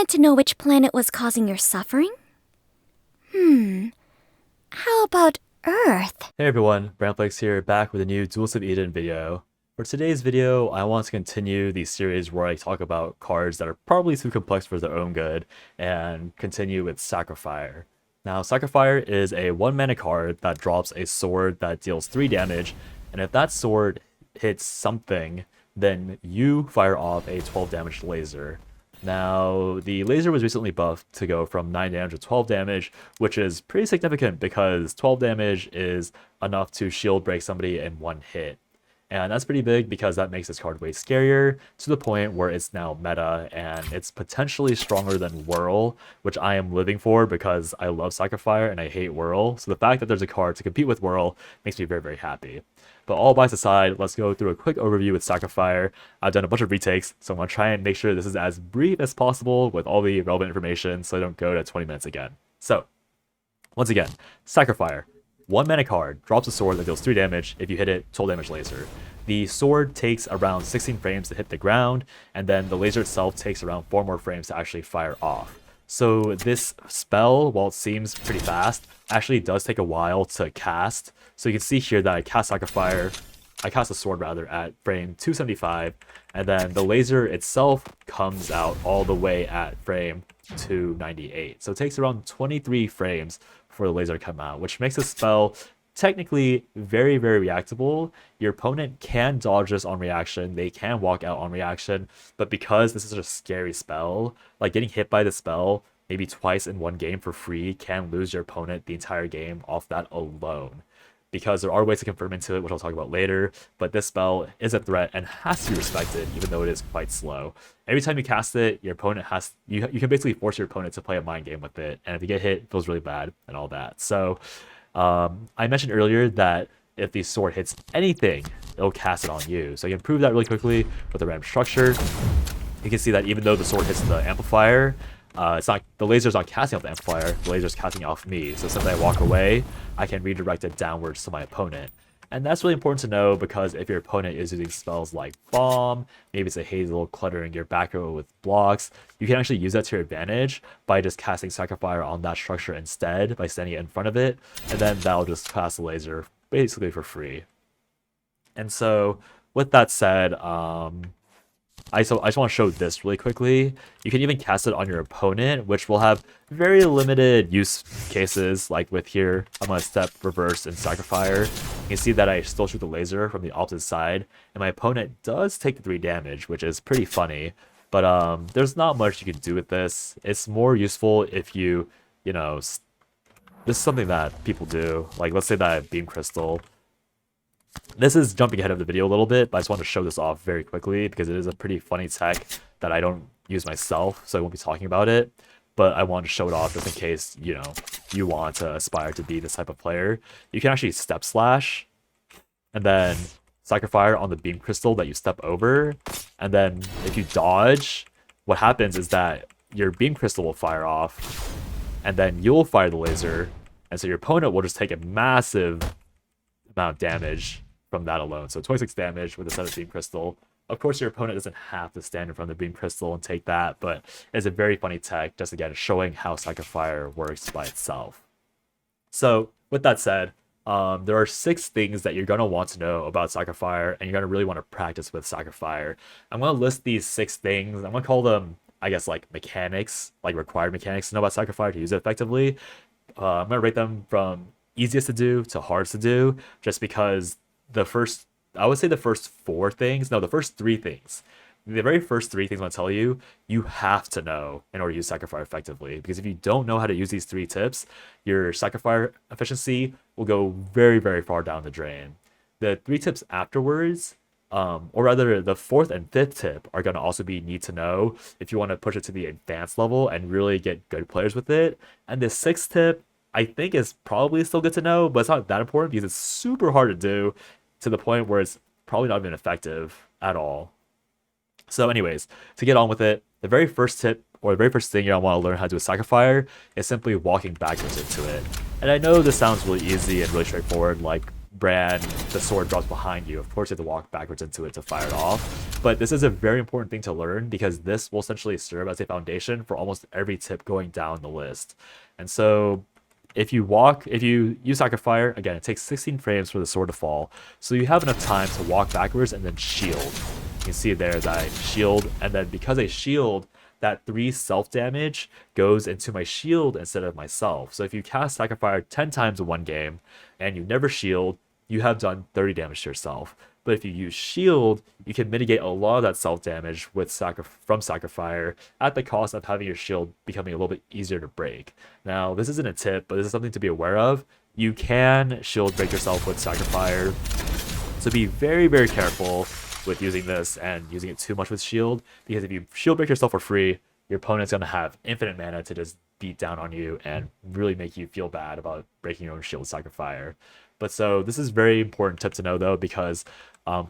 want to know which planet was causing your suffering? How about Earth? Hey everyone, RAMBLE here, back with a new Duelists of Eden video. For today's video, I want to continue the series where I talk about cards that are probably too complex for their own good, and continue with Sacrifire. Now, Sacrifire is a 1-mana card that drops a sword that deals 3 damage, and if that sword hits something, then you fire off a 12 damage laser. Now, the laser was recently buffed to go from 9 damage to 12 damage, which is pretty significant because 12 damage is enough to shield break somebody in 1 hit. And that's pretty big because that makes this card way scarier, to the point where it's now meta and it's potentially stronger than Whirl, which I am living for because I love Sacrifire and I hate Whirl. So the fact that there's a card to compete with Whirl makes me very, very happy. But all bias aside, let's go through a quick overview with Sacrifire. I've done a bunch of retakes, so I'm going to try and make sure this is as brief as possible with all the relevant information so I don't go to 20 minutes again. So, once again, Sacrifire. 1-mana card, drops a sword that deals 3 damage. If you hit it, 12 damage laser. The sword takes around 16 frames to hit the ground, and then the laser itself takes around 4 more frames to actually fire off. So this spell, while it seems pretty fast, actually does take a while to cast. So you can see here that I cast the sword rather at frame 275, and then the laser itself comes out all the way at frame 298. So it takes around 23 frames for the laser to come out, which makes the spell technically very, very reactable. Your opponent can dodge this on reaction, they can walk out on reaction, but because this is a scary spell, like getting hit by the spell maybe twice in 1 game for free can lose your opponent the entire game off that alone. Because there are ways to confirm into it, which I'll talk about later, but this spell is a threat and has to be respected, even though it is quite slow. Every time you cast it, your opponent has you can basically force your opponent to play a mind game with it, and if you get hit, it feels really bad and all that. So I mentioned earlier that if the sword hits anything, it'll cast it on you. So you can prove that really quickly with the random structure. You can see that even though the sword hits the amplifier, the laser's not casting off the amplifier, the laser's casting off me. So since I walk away, I can redirect it downwards to my opponent. And that's really important to know because if your opponent is using spells like Bomb, maybe it's a Hazel cluttering your back row with blocks, you can actually use that to your advantage by just casting Sacrifire on that structure instead by standing in front of it, and then that'll just cast the laser basically for free. And so with that said, I just want to show this really quickly. You can even cast it on your opponent, which will have very limited use cases. Like with here, I'm going to step reverse and Sacrifire. You can see that I still shoot the laser from the opposite side, and my opponent does take the 3 damage, which is pretty funny. But there's not much you can do with this. It's more useful if you know, this is something that people do. Like let's say that I have Beam Crystal. This is jumping ahead of the video a little bit, but I just want to show this off very quickly because it is a pretty funny tech that I don't use myself, so I won't be talking about it. But I want to show it off just in case, you want to aspire to be this type of player. You can actually step slash and then Sacrifire on the Beam Crystal that you step over. And then if you dodge, what happens is that your Beam Crystal will fire off and then you'll fire the laser. And so your opponent will just take a massive amount of damage from that alone. So 26 damage with a set of Beam Crystal. Of course, your opponent doesn't have to stand in front of the Beam Crystal and take that, but it's a very funny tech, just again, showing how Sacrifire works by itself. So with that said, there are 6 things that you're going to want to know about Sacrifire, and you're going to really want to practice with Sacrifire. I'm going to list these 6 things. I'm going to call them, I guess, like mechanics, like required mechanics to know about Sacrifire to use it effectively. I'm going to rate them from easiest to do to hardest to do, just because the first 4 things, no, the first 3 things, the very first 3 things I'm going to tell you, you have to know in order to use Sacrifire effectively. Because if you don't know how to use these 3 tips, your Sacrifire efficiency will go very, very far down the drain. The 3 tips afterwards, or rather the 4th and 5th tip, are going to also be need to know if you want to push it to the advanced level and really get good players with it. And the 6th tip, I think, is probably still good to know, but it's not that important because it's super hard to do, to the point where it's probably not even effective at all. So anyways, to get on with it, the very first tip, or the very first thing you're going to want to learn how to do with Sacrifire, is simply walking backwards into it. And I know this sounds really easy and really straightforward, like brand the sword drops behind you. Of course, you have to walk backwards into it to fire it off. But this is a very important thing to learn because this will essentially serve as a foundation for almost every tip going down the list. And so if you use Sacrifire, again, it takes 16 frames for the sword to fall. So you have enough time to walk backwards and then shield. You can see there that I shield, and then because I shield, that 3 self damage goes into my shield instead of myself. So if you cast Sacrifire 10 times in one game and you never shield, you have done 30 damage to yourself. But if you use shield, you can mitigate a lot of that self damage with from Sacrifire at the cost of having your shield becoming a little bit easier to break. Now, this isn't a tip, but this is something to be aware of. You can shield break yourself with Sacrifire, so be very, very careful with using this and using it too much with shield, because if you shield break yourself for free, your opponent's going to have infinite mana to just beat down on you and really make you feel bad about breaking your own shield with Sacrifire. But so this is very important tip to know though, because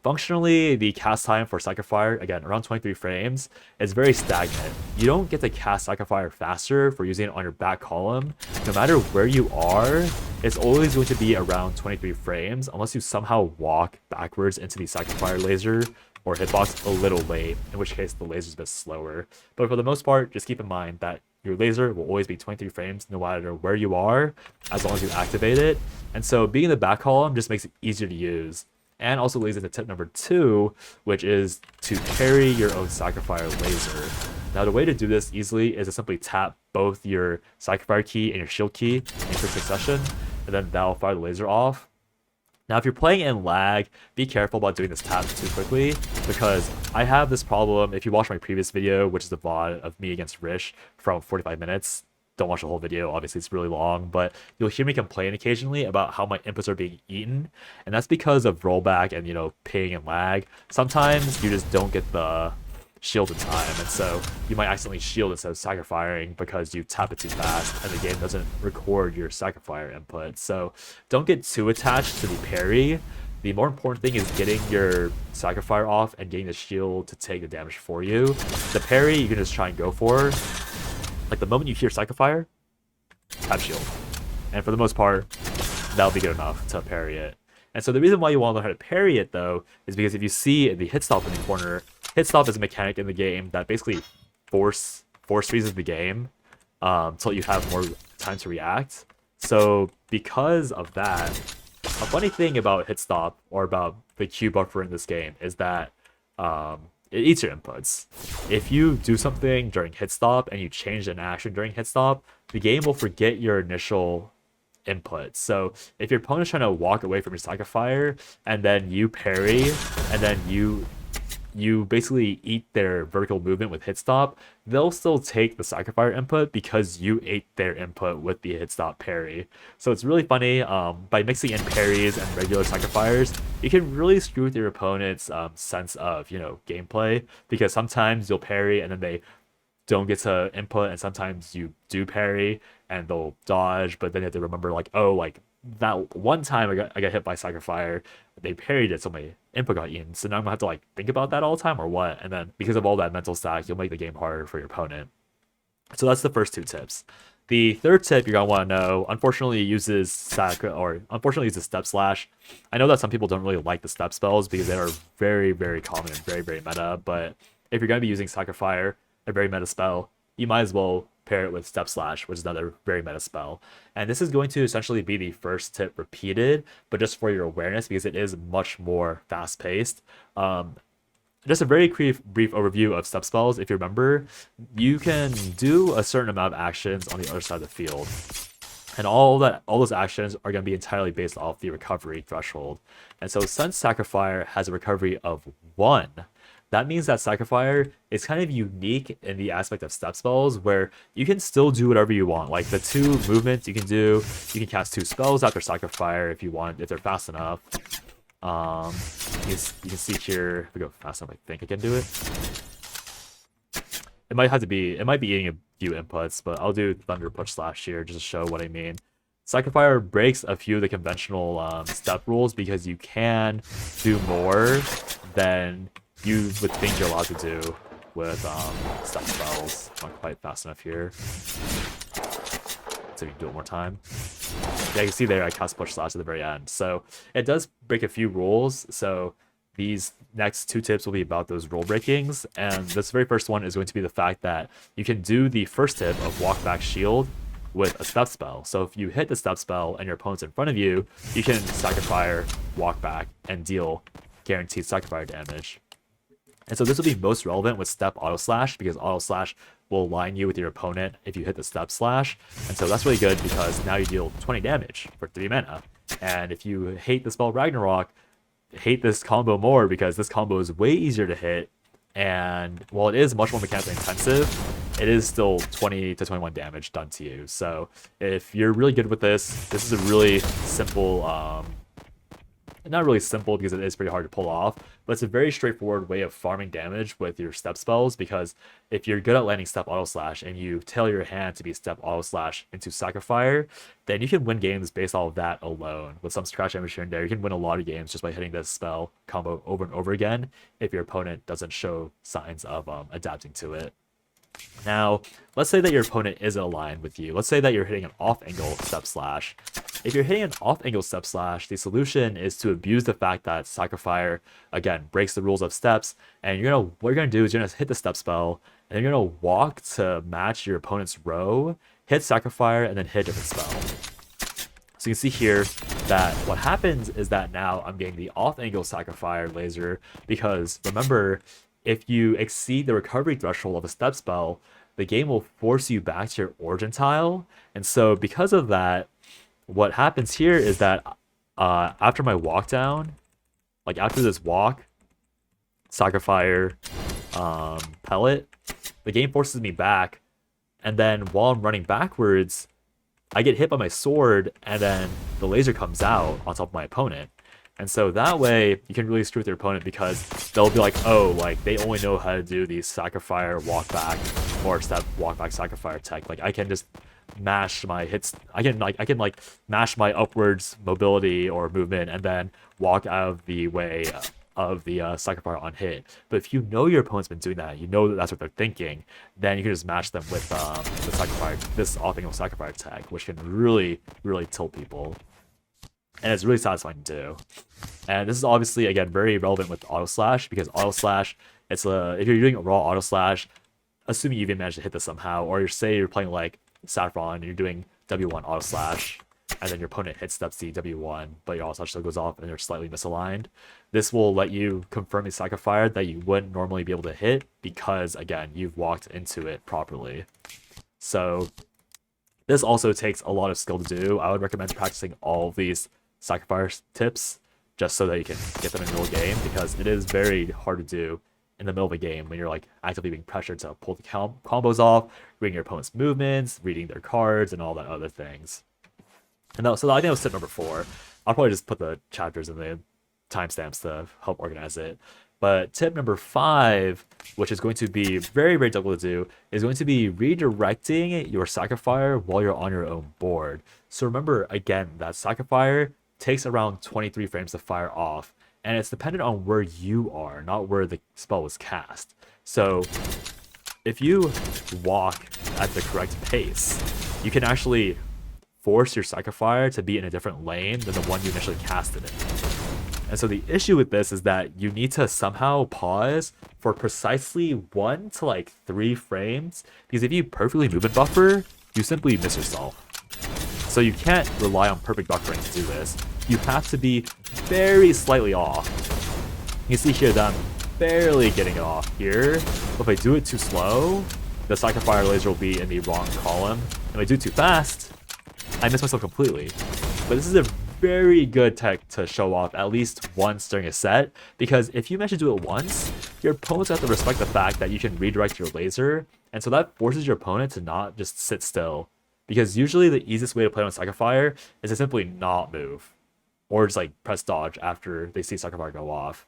functionally the cast time for Sacrifire, again, around 23 frames, is very stagnant. You don't get to cast Sacrifire faster for using it on your back column. No matter where you are, it's always going to be around 23 frames unless you somehow walk backwards into the Sacrifire laser or hitbox a little late, in which case the laser's a bit slower. But for the most part, just keep in mind that your laser will always be 23 frames no matter where you are, as long as you activate it. And so being in the back column just makes it easier to use. And also leads into tip number 2, which is to carry your own Sacrifire laser. Now the way to do this easily is to simply tap both your Sacrifire key and your shield key in quick succession, and then that'll fire the laser off. Now, if you're playing in lag, be careful about doing this tap too quickly, because I have this problem. If you watch my previous video, which is the VOD of me against Rish from 45 minutes, don't watch the whole video, obviously it's really long, but you'll hear me complain occasionally about how my inputs are being eaten, and that's because of rollback and, ping and lag. Sometimes you just don't get the shield in time, and so you might accidentally shield instead of Sacrifiring because you tap it too fast and the game doesn't record your Sacrifire input. So don't get too attached to the parry. The more important thing is getting your Sacrifire off and getting the shield to take the damage for you. The parry you can just try and go for. Like the moment you hear Sacrifire, tap shield. And for the most part, that'll be good enough to parry it. And so the reason why you want to learn how to parry it though is because if you see the Hitstop in the corner, Hitstop is a mechanic in the game that basically force freezes the game until you have more time to react. So because of that, a funny thing about Hitstop or about the Q buffer in this game is that it eats your inputs. If you do something during Hitstop and you change an action during Hitstop, the game will forget your initial input. So if your opponent's trying to walk away from your Sacrifire and then you parry and then you basically eat their vertical movement with Hitstop, they'll still take the Sacrifire input because you ate their input with the Hitstop parry. So it's really funny. By mixing in parries and regular Sacrifires, you can really screw with your opponent's sense of gameplay, because sometimes you'll parry and then they don't get to input, and sometimes you do parry and they'll dodge, but then you have to remember that one time I got hit by Sacrifire, they parried it so my input got eaten, so now I'm gonna have to think about that all the time or what, and then because of all that mental stack, you'll make the game harder for your opponent. So that's the first 2 tips. The third tip you're gonna want to know, unfortunately uses step slash. I know that some people don't really like the step spells because they are very, very common and very, very meta, but if you're gonna be using Sacrifire, a very meta spell, you might as well pair it with step slash, which is another very meta spell. And this is going to essentially be the first tip repeated, but just for your awareness, because it is much more fast paced. Just a very brief overview of step spells. If you remember, you can do a certain amount of actions on the other side of the field, and all those actions are going to be entirely based off the recovery threshold. And so since Sacrifire has a recovery of 1, that means that Sacrifire is kind of unique in the aspect of step spells, where you can still do whatever you want. Like the 2 movements you can cast 2 spells after Sacrifire if you want, if they're fast enough. You can see here, if we go fast enough, I think I can do it. It might be eating a few inputs, but I'll do Thunder Push Slash here just to show what I mean. Sacrifire breaks a few of the conventional step rules because you can do more than you would think you're allowed to do with step spells. Not quite fast enough here. So you can do it one more time. Yeah, you can see there I cast push slash at the very end. So it does break a few rules. So these next 2 tips will be about those rule breakings. And this very first one is going to be the fact that you can do the first tip of walk back shield with a step spell. So if you hit the step spell and your opponent's in front of you, you can Sacrifire, walk back, and deal guaranteed Sacrifire damage. And so this will be most relevant with step auto slash, because auto slash will align you with your opponent if you hit the step slash. And so that's really good because now you deal 20 damage for 3 mana. And if you hate the spell Ragnarok, hate this combo more because this combo is way easier to hit. And while it is much more mechanically intensive, it is still 20 to 21 damage done to you. So if you're really good with this, this is a really simple, not really simple because it is pretty hard to pull off, but it's a very straightforward way of farming damage with your step spells, because if you're good at landing step auto slash and you tailor your hand to be step auto slash into Sacrifire, then you can win games based off of that alone. With some scratch damage here and there, you can win a lot of games just by hitting this spell combo over and over again if your opponent doesn't show signs of adapting to it. Now, let's say that your opponent isn't aligned with you. Let's say that you're hitting an off-angle step slash. If you're hitting an off-angle step slash, the solution is to abuse the fact that Sacrifire, again, breaks the rules of steps, and what you're gonna do is you're gonna hit the step spell, and then you're gonna walk to match your opponent's row, hit Sacrifire, and then hit a different spell. So you can see here that what happens is that now I'm getting the off-angle Sacrifire laser, because remember, if you exceed the recovery threshold of a step spell, the game will force you back to your origin tile. And so because of that, what happens here is that after my walk down, like after this walk, Sacrifire, pellet, the game forces me back. And then while I'm running backwards, I get hit by my sword, and then the laser comes out on top of my opponent. And so that way you can really screw with your opponent, because they'll be like, oh, like they only know how to do these Sacrifire walk back or step walk back Sacrifire tech. Like I can just mash my hits. I can mash my upwards mobility or movement and then walk out of the way of the Sacrifire on hit. But if you know your opponent's been doing that, you know that that's what they're thinking, then you can just match them with the Sacrifire, this off-angle Sacrifire tech, which can really, really tilt people. And it's really satisfying to do. And this is obviously, again, very relevant with auto slash, because auto slash, if you're doing a raw auto slash, assuming you even managed to hit this somehow, or say you're playing like Saffron and you're doing W1 auto slash, and then your opponent hits step C W1, but your auto slash still goes off and they're slightly misaligned, this will let you confirm a Sacrifire that you wouldn't normally be able to hit, because again, you've walked into it properly. So this also takes a lot of skill to do. I would recommend practicing all of these Sacrifire tips just so that you can get them in real game, because it is very hard to do in the middle of a game when you're like actively being pressured to pull the combos off, reading your opponent's movements, reading their cards, and all that other things. And so I think that was tip number 4. I'll probably just put the chapters in the timestamps to help organize it. But tip number 5, which is going to be very, very difficult to do, is going to be redirecting your Sacrifire while you're on your own board. So remember, again, that Sacrifire takes around 23 frames to fire off, and it's dependent on where you are, not where the spell was cast. So if you walk at the correct pace, you can actually force your Sacrifire to be in a different lane than the one you initially casted it. And so the issue with this is that you need to somehow pause for precisely 1 to like 3 frames, because if you perfectly movement buffer, you simply miss yourself. So you can't rely on perfect buffering to do this. You have to be very slightly off. You see here that I'm barely getting it off here. But if I do it too slow, the Sacrifire laser will be in the wrong column. If I do it too fast, I miss myself completely. But this is a very good tech to show off at least once during a set, because if you manage to do it once, your opponents have to respect the fact that you can redirect your laser, and so that forces your opponent to not just sit still. Because usually the easiest way to play on Sacrifire is to simply not move, or just like press dodge after they see Sacrifire go off.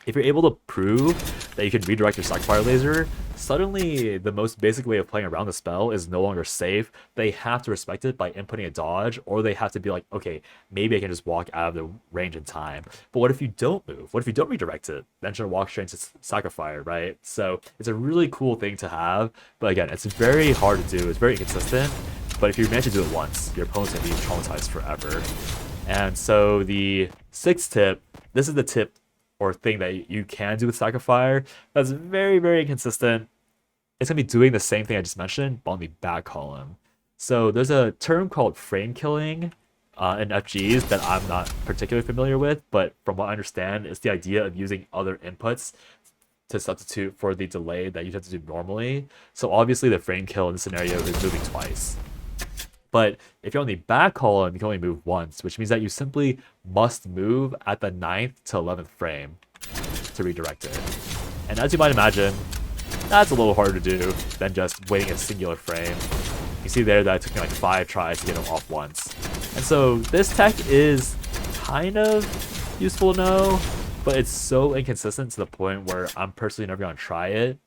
If you're able to prove that you can redirect your Sacrifire laser, suddenly the most basic way of playing around the spell is no longer safe. They have to respect it by inputting a dodge, or they have to be like, okay, maybe I can just walk out of the range in time. But what if you don't move? What if you don't redirect it? Then you're gonna walk straight into Sacrifire, right? So it's a really cool thing to have, but again, it's very hard to do. It's very inconsistent. But if you manage to do it once, your opponent's going to be traumatized forever. And so the sixth tip, this is the tip or thing that you can do with Sacrifire that's very, very inconsistent. It's going to be doing the same thing I just mentioned, but on the back column. So there's a term called frame killing in FGs that I'm not particularly familiar with, but from what I understand, it's the idea of using other inputs to substitute for the delay that you have to do normally. So obviously the frame kill in this scenario is moving twice. But if you're on the back column, you can only move once, which means that you simply must move at the 9th to 11th frame to redirect it. And as you might imagine, that's a little harder to do than just waiting a singular frame. You see there that it took me like 5 tries to get them off once. And so this tech is kind of useful to know, but it's so inconsistent to the point where I'm personally never going to try it.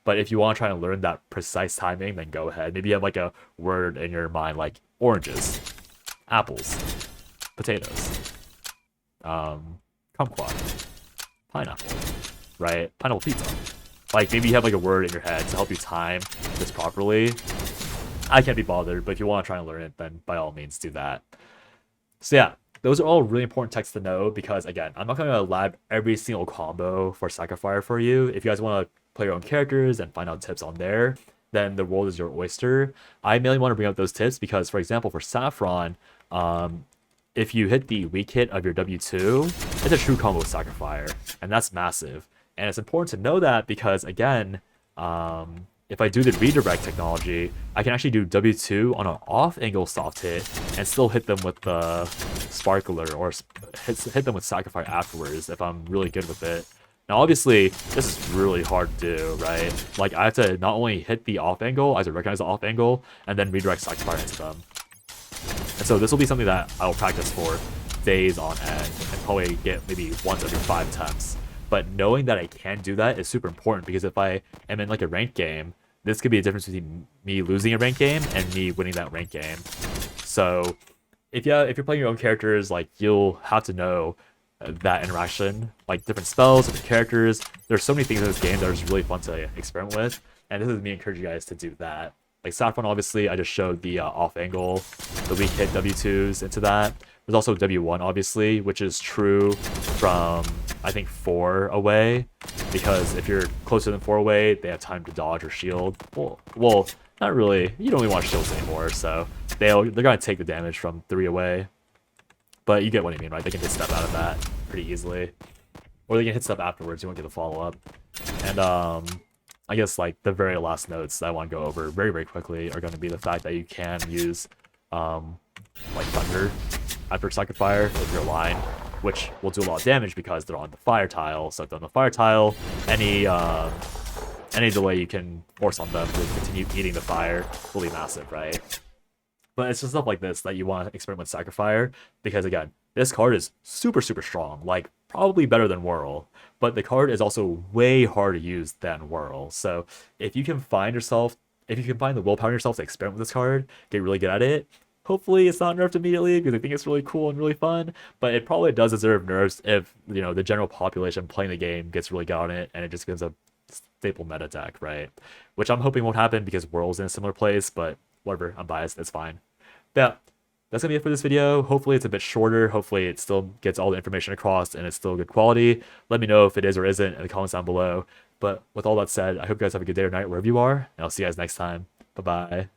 But if you want to try and learn that precise timing, then go ahead. Maybe you have like a word in your mind like oranges, apples, potatoes, kumquat, pineapple, right? Pineapple pizza. Like maybe you have like a word in your head to help you time this properly. I can't be bothered, but if you want to try and learn it, then by all means do that. So yeah, those are all really important texts to know because again, I'm not going to lab every single combo for Sacrifire for you. If you guys want to play your own characters and find out tips on there, then the world is your oyster. I mainly want to bring up those tips because, for example, for Saffron, if you hit the weak hit of your W2, it's a true combo with Sacrifire, and that's massive. And it's important to know that because, again, if I do the redirect technology, I can actually do W2 on an off-angle soft hit and still hit them with the Sparkler or hit them with Sacrifire afterwards if I'm really good with it. Now, obviously, this is really hard to do, right? Like, I have to not only hit the off angle, I have to recognize the off angle, and then redirect Sacrifire into them. And so this will be something that I'll practice for days on end, and probably get maybe once every 5 attempts. But knowing that I can do that is super important, because if I am in like a ranked game, this could be a difference between me losing a ranked game and me winning that ranked game. So if you're playing your own characters, like, you'll have to know that interaction, like different spells, different characters. There's so many things in this game that are just really fun to experiment with, and this is me encouraging you guys to do that. Like Saffron, obviously, I just showed the off angle, the weak hit W2s into that. There's also W1, obviously, which is true from, I think, 4 away, because if you're closer than 4 away, they have time to dodge or shield. Well, not really. You don't really want shields anymore, so they're going to take the damage from 3 away. But you get what I mean, right? They can hit step out of that pretty easily. Or they can hit step afterwards, you won't get the follow-up. And I guess like the very last notes that I want to go over very, very quickly are going to be the fact that you can use like Thunder after Sacrifire if you're aligned, which will do a lot of damage because they're on the fire tile. So if they're on the fire tile, any delay you can force on them to continue eating the fire will be massive, right? But it's just stuff like this that you want to experiment with Sacrifire, because again, this card is super, super strong, like probably better than Whirl, but the card is also way harder to use than Whirl. So if you can find the willpower in yourself to experiment with this card, get really good at it, hopefully it's not nerfed immediately, because I think it's really cool and really fun, but it probably does deserve nerfs if, you know, the general population playing the game gets really good on it and it just becomes a staple meta deck, right? Which I'm hoping won't happen because Whirl's in a similar place, but whatever, I'm biased, it's fine. But yeah, that's gonna be it for this video. Hopefully it's a bit shorter. Hopefully it still gets all the information across and it's still good quality. Let me know if it is or isn't in the comments down below. But with all that said, I hope you guys have a good day or night wherever you are, and I'll see you guys next time. Bye-bye.